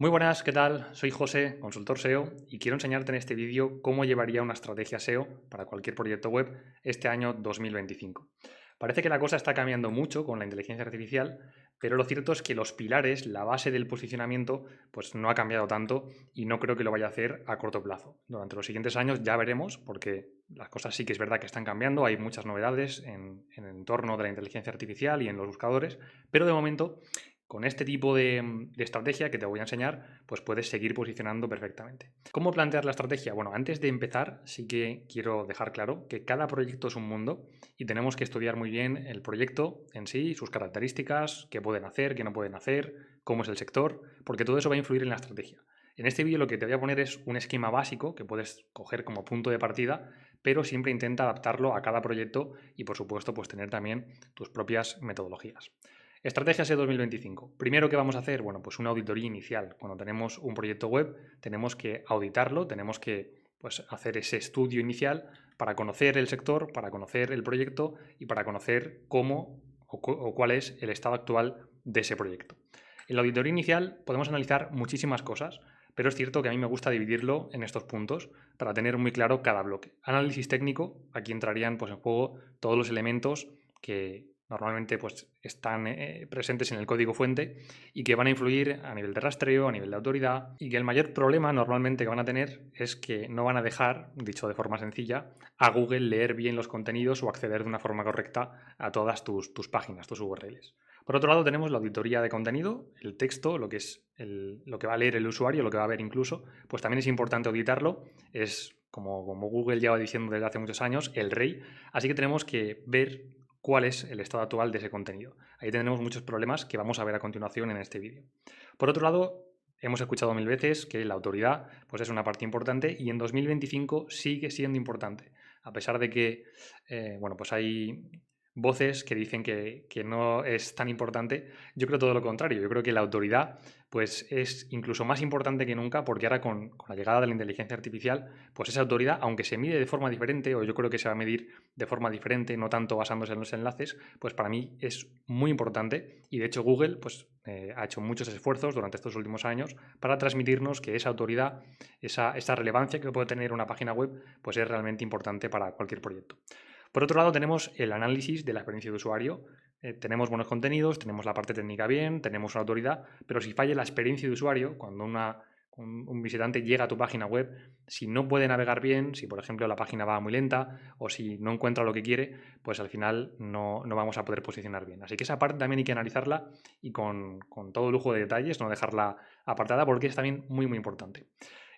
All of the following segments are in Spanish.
Muy buenas, ¿qué tal? Soy José, consultor SEO, y quiero enseñarte en este vídeo cómo llevaría una estrategia SEO para cualquier proyecto web este año 2025. Parece que la cosa está cambiando mucho con la inteligencia artificial, pero lo cierto es que los pilares, la base del posicionamiento, pues no ha cambiado tanto y no creo que lo vaya a hacer a corto plazo. Durante los siguientes años ya veremos, porque las cosas sí que es verdad que están cambiando, hay muchas novedades en el entorno de la inteligencia artificial y en los buscadores, pero de momento con este tipo de estrategia que te voy a enseñar, pues puedes seguir posicionando perfectamente. ¿Cómo plantear la estrategia? Bueno, antes de empezar, sí que quiero dejar claro que cada proyecto es un mundo y tenemos que estudiar muy bien el proyecto en sí, sus características, qué pueden hacer, qué no pueden hacer, cómo es el sector, porque todo eso va a influir en la estrategia. En este vídeo lo que te voy a poner es un esquema básico que puedes coger como punto de partida, pero siempre intenta adaptarlo a cada proyecto y, por supuesto, pues tener también tus propias metodologías. Estrategia SEO 2025. Primero, ¿qué vamos a hacer? Bueno, pues una auditoría inicial. Cuando tenemos un proyecto web, tenemos que auditarlo, tenemos que pues, hacer ese estudio inicial para conocer el sector, para conocer el proyecto y para conocer cómo o cuál es el estado actual de ese proyecto. En la auditoría inicial podemos analizar muchísimas cosas, pero es cierto que a mí me gusta dividirlo en estos puntos para tener muy claro cada bloque. Análisis técnico, aquí entrarían pues, en juego todos los elementos que normalmente pues, están presentes en el código fuente y que van a influir a nivel de rastreo, a nivel de autoridad, y que el mayor problema normalmente que van a tener es que no van a dejar, dicho de forma sencilla, a Google leer bien los contenidos o acceder de una forma correcta a todas tus páginas, tus URLs. Por otro lado, tenemos la auditoría de contenido, el texto, lo que es lo que va a leer el usuario, lo que va a ver incluso, pues también es importante auditarlo. Es, como Google lleva diciendo desde hace muchos años, el rey. Así que tenemos que ver cuál es el estado actual de ese contenido. Ahí tendremos muchos problemas que vamos a ver a continuación en este vídeo. Por otro lado, hemos escuchado mil veces que la autoridad pues es una parte importante y en 2025 sigue siendo importante. A pesar de que bueno, pues hay voces que dicen que no es tan importante, yo creo todo lo contrario. Yo creo que la autoridad pues es incluso más importante que nunca porque ahora con la llegada de la inteligencia artificial, pues esa autoridad, aunque se mide de forma diferente, o yo creo que se va a medir de forma diferente, no tanto basándose en los enlaces, pues para mí es muy importante y de hecho Google pues, ha hecho muchos esfuerzos durante estos últimos años para transmitirnos que esa autoridad, esa relevancia que puede tener una página web, pues es realmente importante para cualquier proyecto. Por otro lado, tenemos el análisis de la experiencia de usuario. Tenemos buenos contenidos, tenemos la parte técnica bien, tenemos una autoridad, pero si falla la experiencia de usuario, cuando un visitante llega a tu página web, si no puede navegar bien, si por ejemplo la página va muy lenta o si no encuentra lo que quiere, pues al final no vamos a poder posicionar bien. Así que esa parte también hay que analizarla y con todo lujo de detalles, no dejarla apartada porque es también muy, muy importante.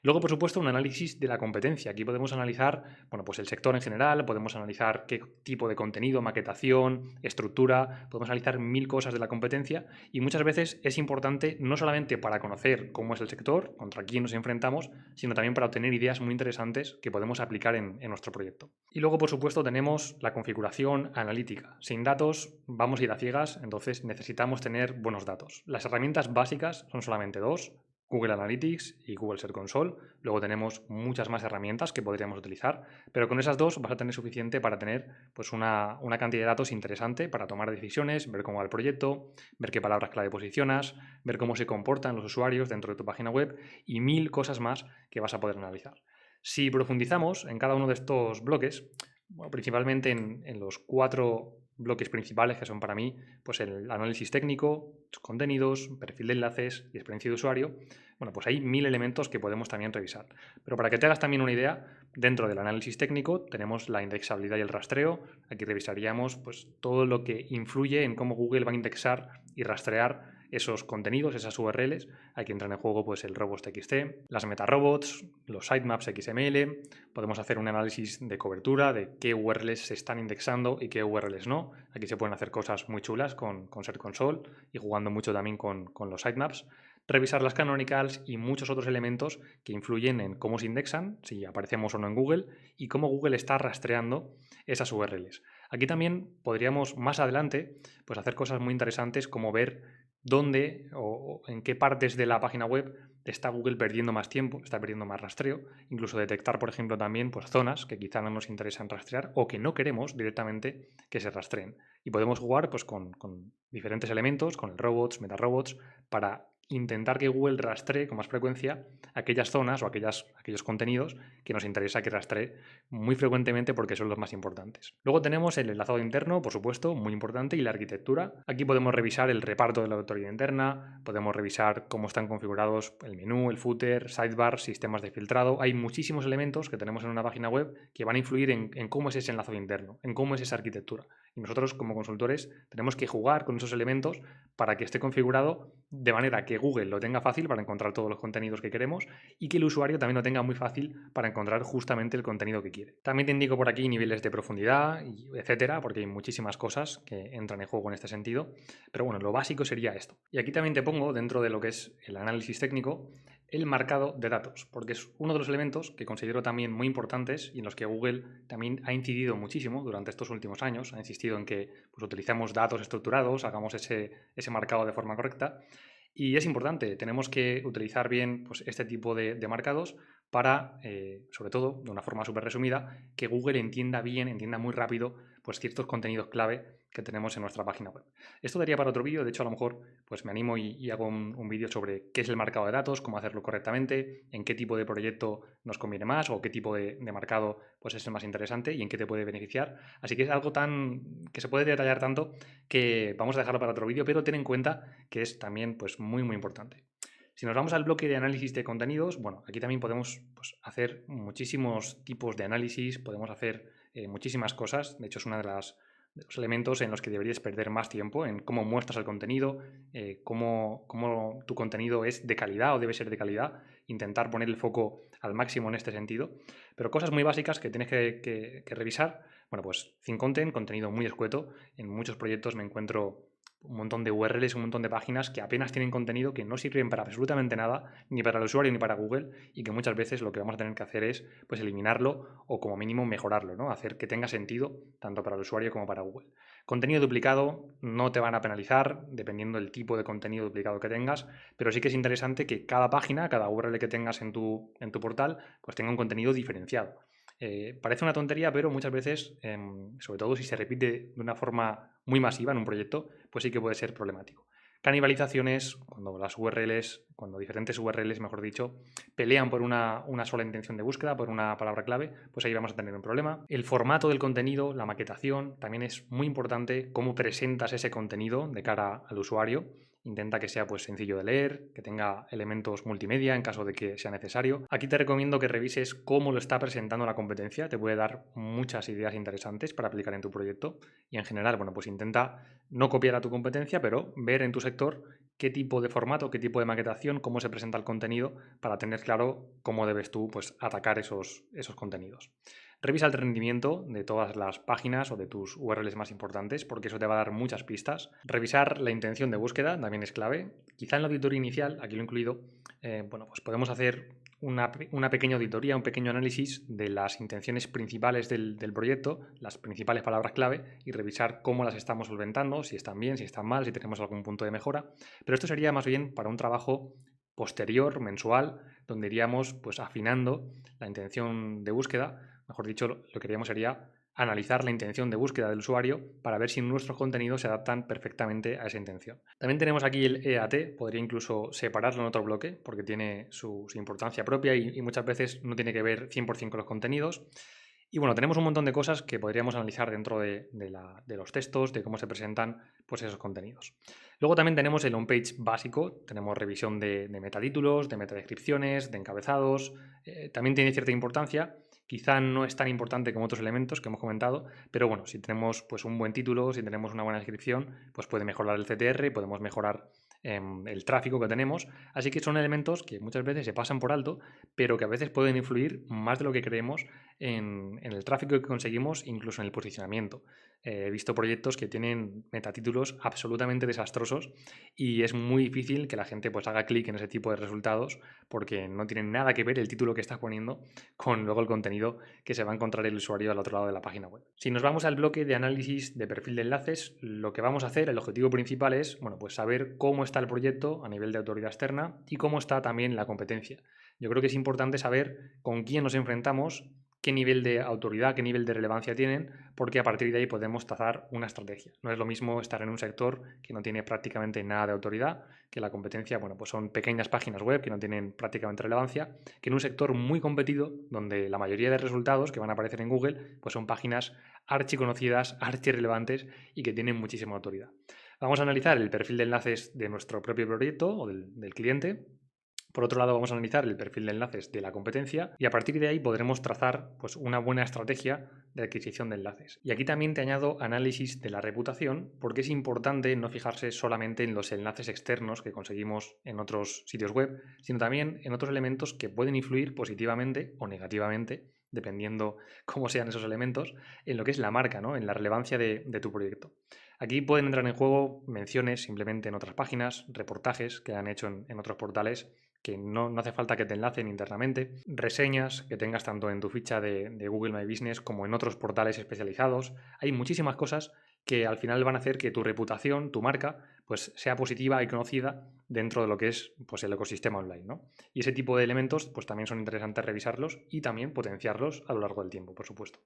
Luego, por supuesto, un análisis de la competencia. Aquí podemos analizar, bueno, pues el sector en general, podemos analizar qué tipo de contenido, maquetación, estructura, podemos analizar mil cosas de la competencia y muchas veces es importante no solamente para conocer cómo es el sector, contra quién nos enfrentamos, sino también para obtener ideas muy interesantes que podemos aplicar en nuestro proyecto. Y luego, por supuesto, tenemos la configuración analítica. Sin datos vamos a ir a ciegas, entonces necesitamos tener buenos datos. Las herramientas básicas son solamente dos: Google Analytics y Google Search Console. Luego tenemos muchas más herramientas que podríamos utilizar, pero con esas dos vas a tener suficiente para tener pues una cantidad de datos interesante para tomar decisiones, ver cómo va el proyecto, ver qué palabras clave posicionas, ver cómo se comportan los usuarios dentro de tu página web y mil cosas más que vas a poder analizar. Si profundizamos en cada uno de estos bloques, bueno, principalmente en los cuatro bloques principales que son para mí pues el análisis técnico, contenidos, perfil de enlaces y experiencia de usuario, bueno, pues hay mil elementos que podemos también revisar. Pero para que te hagas también una idea, dentro del análisis técnico tenemos la indexabilidad y el rastreo. Aquí revisaríamos pues, todo lo que influye en cómo Google va a indexar y rastrear esos contenidos, esas URLs. Aquí entran en juego pues, el robots.txt, las metarobots, los sitemaps XML. Podemos hacer un análisis de cobertura de qué URLs se están indexando y qué URLs no. Aquí se pueden hacer cosas muy chulas con Search Console y jugando mucho también con los sitemaps. Revisar las canonicals y muchos otros elementos que influyen en cómo se indexan, si aparecemos o no en Google, y cómo Google está rastreando esas URLs. Aquí también podríamos más adelante pues, hacer cosas muy interesantes como ver dónde o en qué partes de la página web está Google perdiendo más tiempo, está perdiendo más rastreo, incluso detectar, por ejemplo, también pues, zonas que quizá no nos interesan rastrear o que no queremos directamente que se rastreen. Y podemos jugar pues, con diferentes elementos, con el robots, metarobots, para intentar que Google rastree con más frecuencia aquellas zonas o aquellos contenidos que nos interesa que rastree muy frecuentemente porque son los más importantes. Luego tenemos el enlazado interno, por supuesto, muy importante, y la arquitectura. Aquí podemos revisar el reparto de la autoridad interna, podemos revisar cómo están configurados el menú, el footer, sidebar, sistemas de filtrado. Hay muchísimos elementos que tenemos en una página web que van a influir en cómo es ese enlazado interno, en cómo es esa arquitectura. Y nosotros, como consultores, tenemos que jugar con esos elementos para que esté configurado de manera que Google lo tenga fácil para encontrar todos los contenidos que queremos y que el usuario también lo tenga muy fácil para encontrar justamente el contenido que quiere. También te indico por aquí niveles de profundidad, etcétera, porque hay muchísimas cosas que entran en juego en este sentido. Pero bueno, lo básico sería esto. Y aquí también te pongo, dentro de lo que es el análisis técnico, el marcado de datos, porque es uno de los elementos que considero también muy importantes y en los que Google también ha incidido muchísimo durante estos últimos años. Ha insistido en que pues, utilicemos datos estructurados, hagamos ese marcado de forma correcta. Y es importante, tenemos que utilizar bien pues, este tipo de marcados para, sobre todo, de una forma súper resumida, que Google entienda bien, entienda muy rápido pues, ciertos contenidos clave que tenemos en nuestra página web. Esto daría para otro vídeo, de hecho a lo mejor pues me animo y hago un vídeo sobre qué es el marcado de datos, cómo hacerlo correctamente, en qué tipo de proyecto nos conviene más o qué tipo de marcado pues, es el más interesante y en qué te puede beneficiar. Así que es algo que se puede detallar tanto que vamos a dejarlo para otro vídeo, pero ten en cuenta que es también pues, muy importante. Si nos vamos al bloque de análisis de contenidos, bueno, aquí también podemos pues, hacer muchísimos tipos de análisis, podemos hacer muchísimas cosas. De hecho, es uno de los elementos en los que deberías perder más tiempo, en cómo muestras el contenido, cómo tu contenido es de calidad o debe ser de calidad, intentar poner el foco al máximo en este sentido. Pero cosas muy básicas que tienes que revisar, bueno, pues Thin Content, contenido muy escueto. En muchos proyectos me encuentro un montón de URLs, un montón de páginas que apenas tienen contenido, que no sirven para absolutamente nada, ni para el usuario ni para Google, y que muchas veces lo que vamos a tener que hacer es pues, eliminarlo o como mínimo mejorarlo, ¿no? Hacer que tenga sentido tanto para el usuario como para Google. Contenido duplicado no te van a penalizar dependiendo del tipo de contenido duplicado que tengas, pero sí que es interesante que cada página, cada URL que tengas en tu portal, pues tenga un contenido diferenciado. Parece una tontería, pero muchas veces, sobre todo si se repite de una forma muy masiva en un proyecto, pues sí que puede ser problemático. Canibalizaciones, cuando diferentes URLs, mejor dicho, pelean por una sola intención de búsqueda, por una palabra clave, pues ahí vamos a tener un problema. El formato del contenido, la maquetación, también es muy importante cómo presentas ese contenido de cara al usuario. Intenta que sea pues, sencillo de leer, que tenga elementos multimedia en caso de que sea necesario. Aquí te recomiendo que revises cómo lo está presentando la competencia. Te puede dar muchas ideas interesantes para aplicar en tu proyecto. Y en general, bueno, pues intenta no copiar a tu competencia, pero ver en tu sector qué tipo de formato, qué tipo de maquetación, cómo se presenta el contenido para tener claro cómo debes tú pues, atacar esos contenidos. Revisa el rendimiento de todas las páginas o de tus URLs más importantes, porque eso te va a dar muchas pistas. Revisar la intención de búsqueda también es clave. Quizá en la auditoría inicial, aquí lo he incluido, bueno, pues podemos hacer una pequeña auditoría, un pequeño análisis de las intenciones principales del proyecto, las principales palabras clave, y revisar cómo las estamos solventando, si están bien, si están mal, si tenemos algún punto de mejora. Pero esto sería más bien para un trabajo posterior, mensual, donde iríamos pues, afinando la intención de búsqueda. Mejor dicho, lo que haríamos sería analizar la intención de búsqueda del usuario para ver si nuestros contenidos se adaptan perfectamente a esa intención. También tenemos aquí el EAT, podría incluso separarlo en otro bloque porque tiene su importancia propia y muchas veces no tiene que ver 100% con los contenidos. Y bueno, tenemos un montón de cosas que podríamos analizar dentro de los textos, de cómo se presentan pues, esos contenidos. Luego también tenemos el on-page básico, tenemos revisión de metatítulos, de metadescripciones, de encabezados, también tiene cierta importancia. Quizá no es tan importante como otros elementos que hemos comentado, pero bueno, si tenemos pues, un buen título, si tenemos una buena descripción, pues puede mejorar el CTR, podemos mejorar el tráfico que tenemos. Así que son elementos que muchas veces se pasan por alto, pero que a veces pueden influir más de lo que creemos en el tráfico que conseguimos, incluso en el posicionamiento. He visto proyectos que tienen metatítulos absolutamente desastrosos y es muy difícil que la gente pues, haga clic en ese tipo de resultados porque no tienen nada que ver el título que estás poniendo con luego el contenido que se va a encontrar el usuario al otro lado de la página web. Si nos vamos al bloque de análisis de perfil de enlaces, lo que vamos a hacer, el objetivo principal es bueno, pues saber cómo está el proyecto a nivel de autoridad externa y cómo está también la competencia. Yo creo que es importante saber con quién nos enfrentamos, qué nivel de autoridad, qué nivel de relevancia tienen, porque a partir de ahí podemos trazar una estrategia. No es lo mismo estar en un sector que no tiene prácticamente nada de autoridad, que la competencia, bueno, pues son pequeñas páginas web que no tienen prácticamente relevancia, que en un sector muy competido, donde la mayoría de resultados que van a aparecer en Google, pues son páginas archiconocidas, archirrelevantes y que tienen muchísima autoridad. Vamos a analizar el perfil de enlaces de nuestro propio proyecto o del cliente. Por otro lado, vamos a analizar el perfil de enlaces de la competencia y a partir de ahí podremos trazar pues, una buena estrategia de adquisición de enlaces. Y aquí también te añado análisis de la reputación, porque es importante no fijarse solamente en los enlaces externos que conseguimos en otros sitios web, sino también en otros elementos que pueden influir positivamente o negativamente, dependiendo cómo sean esos elementos, en lo que es la marca, ¿no? En la relevancia de tu proyecto. Aquí pueden entrar en juego menciones simplemente en otras páginas, reportajes que han hecho en otros portales que no hace falta que te enlacen internamente, reseñas que tengas tanto en tu ficha de Google My Business como en otros portales especializados. Hay muchísimas cosas que al final van a hacer que tu reputación, tu marca, pues sea positiva y conocida dentro de lo que es pues, el ecosistema online, ¿no? Y ese tipo de elementos pues también son interesantes revisarlos y también potenciarlos a lo largo del tiempo, por supuesto.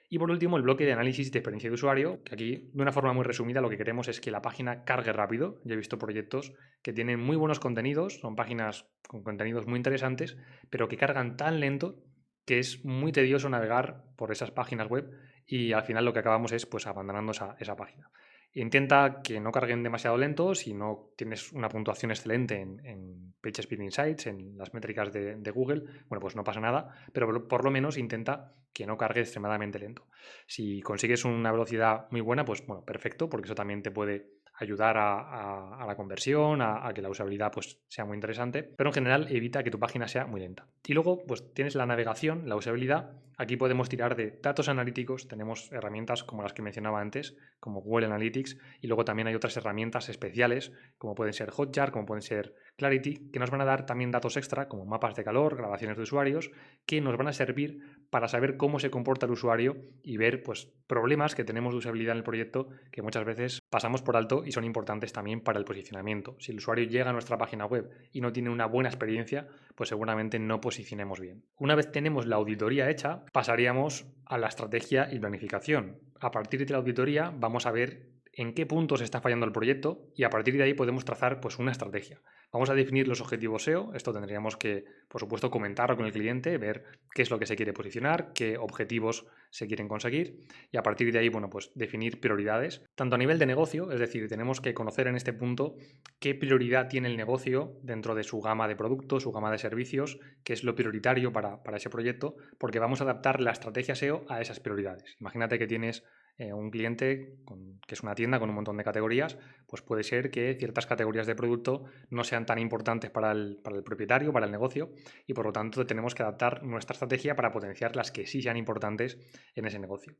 Y por último, el bloque de análisis de experiencia de usuario, que aquí, de una forma muy resumida, lo que queremos es que la página cargue rápido. Yo he visto proyectos que tienen muy buenos contenidos, son páginas con contenidos muy interesantes, pero que cargan tan lento que es muy tedioso navegar por esas páginas web y al final lo que acabamos es pues abandonando esa página. Intenta que no carguen demasiado lento. Si no tienes una puntuación excelente en PageSpeed Insights, en las métricas de Google, bueno, pues no pasa nada, pero por lo menos intenta que no cargue extremadamente lento. Si consigues una velocidad muy buena, pues bueno, perfecto, porque eso también te puede ayudar a la conversión, a que la usabilidad pues, sea muy interesante, pero en general evita que tu página sea muy lenta. Y luego pues tienes la navegación, la usabilidad. Aquí podemos tirar de datos analíticos, tenemos herramientas como las que mencionaba antes, como Google Analytics, y luego también hay otras herramientas especiales, como pueden ser Hotjar, como pueden ser Clarity, que nos van a dar también datos extra, como mapas de calor, grabaciones de usuarios, que nos van a servir para saber cómo se comporta el usuario y ver pues, problemas que tenemos de usabilidad en el proyecto que muchas veces pasamos por alto y son importantes también para el posicionamiento. Si el usuario llega a nuestra página web y no tiene una buena experiencia, pues seguramente no posicionemos bien. Una vez tenemos la auditoría hecha, pasaríamos a la estrategia y planificación. A partir de la auditoría vamos a ver en qué puntos está fallando el proyecto y a partir de ahí podemos trazar pues, una estrategia. Vamos a definir los objetivos SEO. Esto tendríamos que, por supuesto, comentarlo con el cliente, ver qué es lo que se quiere posicionar, qué objetivos se quieren conseguir y a partir de ahí, bueno, pues definir prioridades, tanto a nivel de negocio, es decir, tenemos que conocer en este punto qué prioridad tiene el negocio dentro de su gama de productos, su gama de servicios, qué es lo prioritario para ese proyecto, porque vamos a adaptar la estrategia SEO a esas prioridades. Imagínate que tienes un cliente que es una tienda con un montón de categorías, pues puede ser que ciertas categorías de producto no sean tan importantes para el propietario, para el negocio, y por lo tanto tenemos que adaptar nuestra estrategia para potenciar las que sí sean importantes en ese negocio.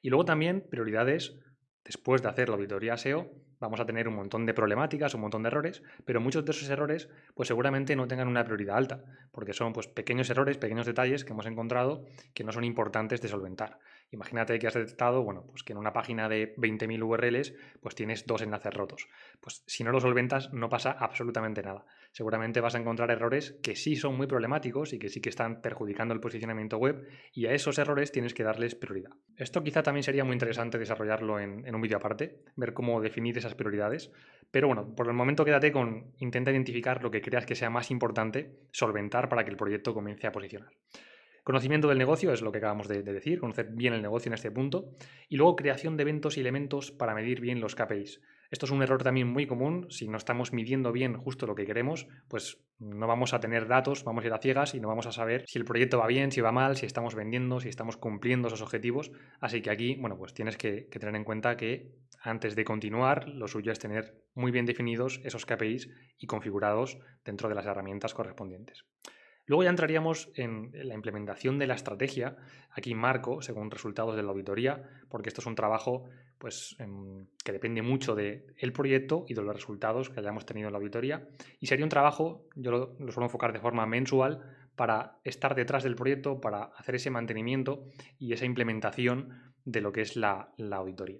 Y luego también prioridades. Después de hacer la auditoría SEO, vamos a tener un montón de problemáticas, un montón de errores, pero muchos de esos errores pues seguramente no tengan una prioridad alta, porque son pues pequeños errores, pequeños detalles que hemos encontrado que no son importantes de solventar. Imagínate que has detectado, bueno, pues que en una página de 20.000 URLs pues tienes 2 enlaces rotos. Pues si no lo solventas no pasa absolutamente nada. Seguramente vas a encontrar errores que sí son muy problemáticos y que sí que están perjudicando el posicionamiento web y a esos errores tienes que darles prioridad. Esto quizá también sería muy interesante desarrollarlo en un vídeo aparte, ver cómo definir esas prioridades, pero bueno, por el momento quédate con intenta identificar lo que creas que sea más importante solventar para que el proyecto comience a posicionar. Conocimiento del negocio es lo que acabamos de decir, conocer bien el negocio en este punto. Y luego creación de eventos y elementos para medir bien los KPIs. Esto es un error también muy común. Si no estamos midiendo bien justo lo que queremos, pues no vamos a tener datos, vamos a ir a ciegas y no vamos a saber si el proyecto va bien, si va mal, si estamos vendiendo, si estamos cumpliendo esos objetivos. Así que aquí, bueno, pues tienes que tener en cuenta que antes de continuar, lo suyo es tener muy bien definidos esos KPIs y configurados dentro de las herramientas correspondientes. Luego ya entraríamos en la implementación de la estrategia. Aquí marco según resultados de la auditoría, porque esto es un trabajo pues, que depende mucho del proyecto y de los resultados que hayamos tenido en la auditoría. Y sería un trabajo, yo lo suelo enfocar de forma mensual, para estar detrás del proyecto, para hacer ese mantenimiento y esa implementación de lo que es la auditoría.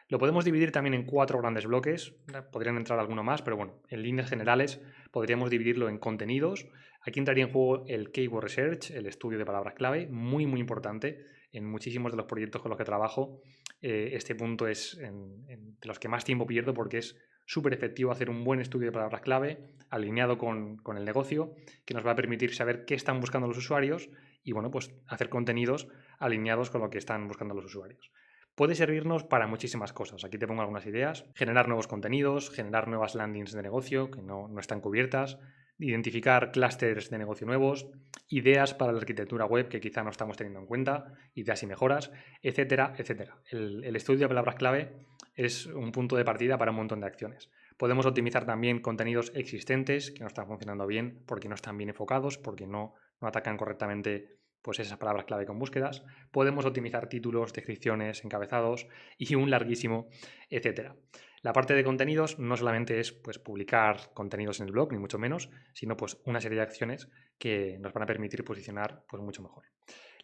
Lo podemos dividir también en 4 grandes bloques, podrían entrar alguno más, pero bueno, en líneas generales podríamos dividirlo en contenidos. Aquí entraría en juego el Keyword Research, el estudio de palabras clave, muy muy importante. En muchísimos de los proyectos con los que trabajo, este punto es de los que más tiempo pierdo porque es súper efectivo hacer un buen estudio de palabras clave alineado con el negocio, que nos va a permitir saber qué están buscando los usuarios y bueno, pues hacer contenidos alineados con lo que están buscando los usuarios. Puede servirnos para muchísimas cosas. Aquí te pongo algunas ideas. Generar nuevos contenidos, generar nuevas landings de negocio que no están cubiertas, identificar clústeres de negocio nuevos, ideas para la arquitectura web que quizá no estamos teniendo en cuenta, ideas y mejoras, etcétera, etcétera. El estudio de palabras clave es un punto de partida para un montón de acciones. Podemos optimizar también contenidos existentes que no están funcionando bien porque no están bien enfocados, porque no atacan correctamente pues esas palabras clave con búsquedas. Podemos optimizar títulos, descripciones, encabezados y un larguísimo, etcétera. La parte de contenidos no solamente es pues, publicar contenidos en el blog, ni mucho menos, sino pues, una serie de acciones que nos van a permitir posicionar pues, mucho mejor.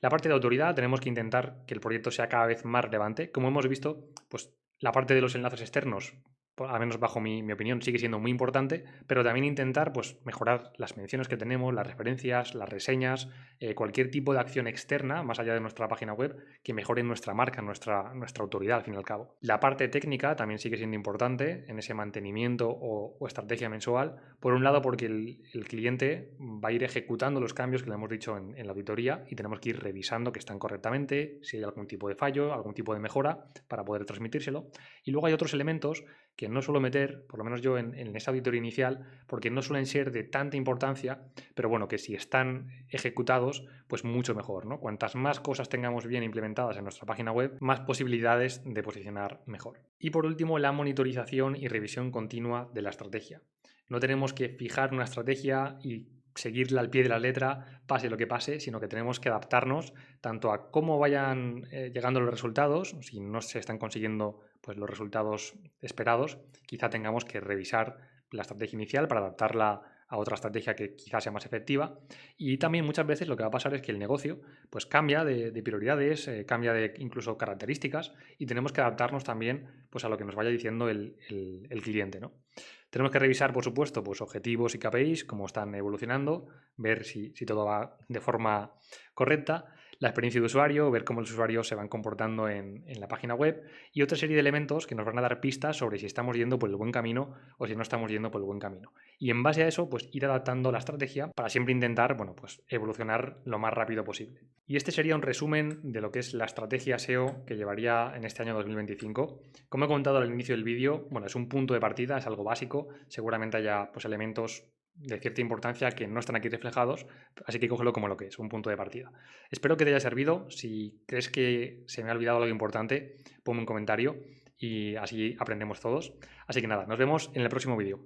La parte de autoridad tenemos que intentar que el proyecto sea cada vez más relevante. Como hemos visto, pues la parte de los enlaces externos, al menos bajo mi opinión, sigue siendo muy importante, pero también intentar pues, mejorar las menciones que tenemos, las referencias, las reseñas, cualquier tipo de acción externa, más allá de nuestra página web, que mejore nuestra marca, nuestra autoridad, al fin y al cabo. La parte técnica también sigue siendo importante en ese mantenimiento o estrategia mensual, por un lado porque el cliente va a ir ejecutando los cambios que le hemos dicho en la auditoría y tenemos que ir revisando que están correctamente, si hay algún tipo de fallo, algún tipo de mejora para poder transmitírselo. Y luego hay otros elementos que no suelo meter, por lo menos yo en esa auditoría inicial, porque no suelen ser de tanta importancia, pero bueno, que si están ejecutados, pues mucho mejor, ¿no? Cuantas más cosas tengamos bien implementadas en nuestra página web, más posibilidades de posicionar mejor. Y por último, la monitorización y revisión continua de la estrategia. No tenemos que fijar una estrategia y seguirla al pie de la letra, pase lo que pase, sino que tenemos que adaptarnos tanto a cómo vayan llegando los resultados, si no se están consiguiendo pues, los resultados esperados, quizá tengamos que revisar la estrategia inicial para adaptarla a otra estrategia que quizás sea más efectiva. Y también muchas veces lo que va a pasar es que el negocio pues, cambia de prioridades, cambia de incluso características y tenemos que adaptarnos también pues, a lo que nos vaya diciendo el cliente, ¿no? Tenemos que revisar, por supuesto, pues, objetivos y KPIs, cómo están evolucionando, ver si todo va de forma correcta, la experiencia de usuario, ver cómo los usuarios se van comportando en la página web y otra serie de elementos que nos van a dar pistas sobre si estamos yendo por el buen camino o si no estamos yendo por el buen camino. Y en base a eso, pues ir adaptando la estrategia para siempre intentar, bueno, pues evolucionar lo más rápido posible. Y este sería un resumen de lo que es la estrategia SEO que llevaría en este año 2025. Como he contado al inicio del vídeo, bueno, es un punto de partida, es algo básico, seguramente haya pues, elementos de cierta importancia que no están aquí reflejados, así que cógelo como lo que es, un punto de partida. Espero que te haya servido. Si crees que se me ha olvidado algo importante, ponme un comentario y así aprendemos todos. Así que nada, nos vemos en el próximo vídeo.